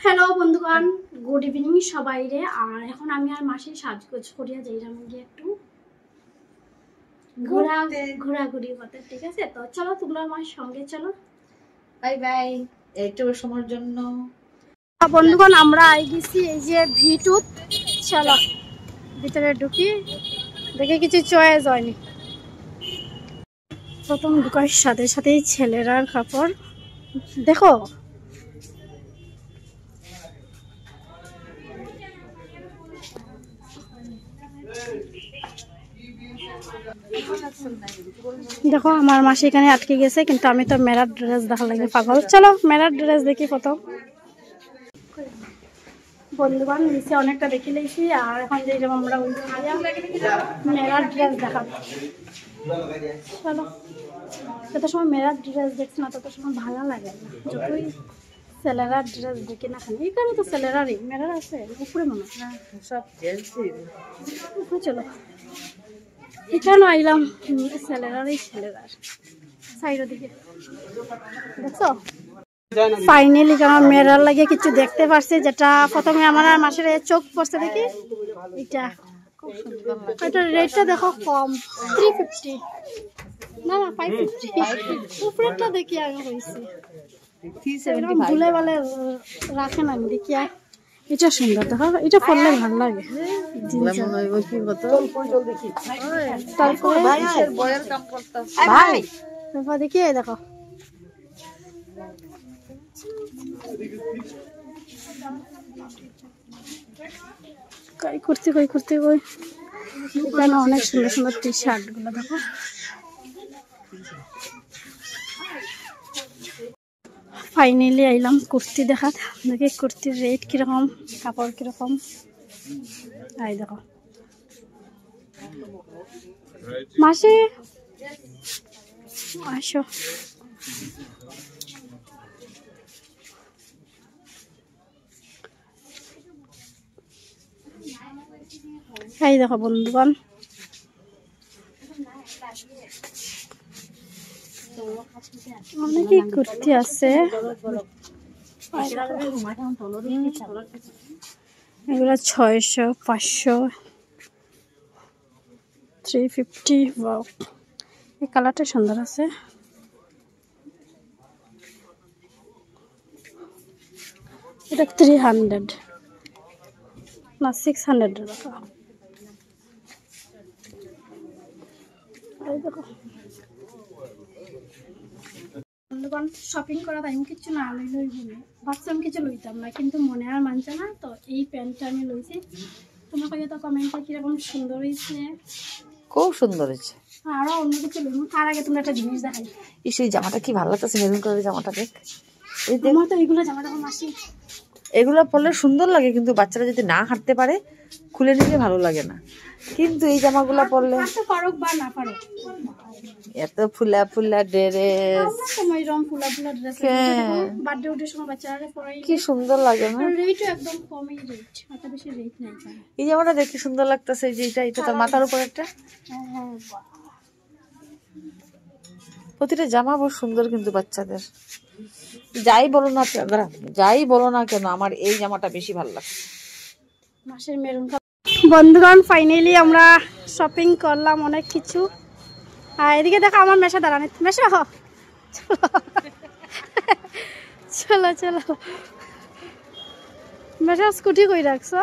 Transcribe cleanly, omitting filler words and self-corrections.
Hello বন্ধুগণ, good evening সবাইরে। আর এখন আমি আর মাসি সাজগোজ করিয়া যাইলাম গিয়ে একটু ঘোরাঘুরি হতে, ঠিক আছে? তো চলো তোমরা আমার সঙ্গে চলো। Bye bye. একটু সময়ের জন্য বন্ধুগণ আমরা আই গেছি এই যে ভিটুত। চলো ভিতরে ঢুকি, দেখে কিছু চয়েস হয়নি। প্রথম ঢুকার সাথে সাথেই ছেলেরার কাপড় দেখো। দেখো আমার মাসি এখানে আটকে গেছে, কিন্তু আমি তো মেরার ড্রেস দেখা লাগে পাগল। চলো মেরার ড্রেস দেখি কত। বন্ধুবান নিচে অনেকটা দেখে লেছি, আর এখন যে আমরা মেরার ড্রেস দেখাবো। চলো, যত সময় মেরার ড্রেস দেখছি না তত সময় ভালো লাগে না। যতই ছেলেরা ড্রেস দেখি না কেন, এখানে তো ছেলেরারই মেরার আছে উপরে মনে হয় সব উপরে। চলো এখানে আইলাম ছেলেরারই ছেলেরার সাইডের দিকে। দেখছো ফাইনালি আমার মেয়েরার লাগে কিছু দেখতে পারছি, যেটা প্রথমে আমার আর মাসের চোখ পড়ছে দেখি। এটা রেটটা দেখো কম, 350 না না 550। উপরেরটা দেখি আমি হয়েছি ভুলে বলে রাখেন, আমি দেখি এটা সুন্দর দেখো, এটা পরলে ভালো লাগে। তারপর দেখি দেখো কই করতে এখানে অনেক সুন্দর সুন্দর টি শার্ট গুলো দেখো। ফাইনালি আইলাম কুর্তি দেখাত, দেখি কুর্তির রেট কিরকম, কাপড় কিরকম। এই দেখো মাসি আসো। এই দেখো বন্ধুগণ অনেকই কুর্তি আছে, এগুলো 600, 500, 350। এই কালারটা সুন্দর আছে। এটা 300 না 600 টাকা। শপিং করা টাইম কিছু না লই ভাবছিলাম কিছু লইতাম না, কিন্তু মনে আর মানছে না, তো এই প্যান্টটা আমি লইছি। তোমার কাছে তো কমেন্টে কিরকম সুন্দর হয়েছে। খুব সুন্দর হয়েছে। আরো অন্য কিছু লইব, তার আগে তোমরা একটা জিনিস দেখাই। এই জামাটা কি ভালো লাগতেছে, মেরুন কালারের জামাটা দেখ। আমার তো এইগুলো জামা দেখো মাসি, এগুলো পরলে সুন্দর লাগে, কিন্তু বাচ্চারা যদি না হাঁটতে পারে খুলে নিলে ভালো লাগে না। কিন্তু এই জামাগুলো পরলে পারুক বা না পারুক, এত ফুলা ফুলা ড্রেস কি সুন্দর লাগে না? এই জামাটা দেখতে সুন্দর লাগতেছে, যে এটা তো মাথার উপর একটা। প্রতিটা জামা বহু সুন্দর, কিন্তু বাচ্চাদের যাই বলো না কেন আমার এই জামাটা বেশি ভালো লাগছে। মাসের মেরুন। বন্ধুগণ ফাইনালি আমরা শপিং করলাম অনেক কিছু। আর এদিকে দেখো আমার মেশা দাঁড়ানো, মেশা চলো চলো মেশা স্কুটি কই রাখছো।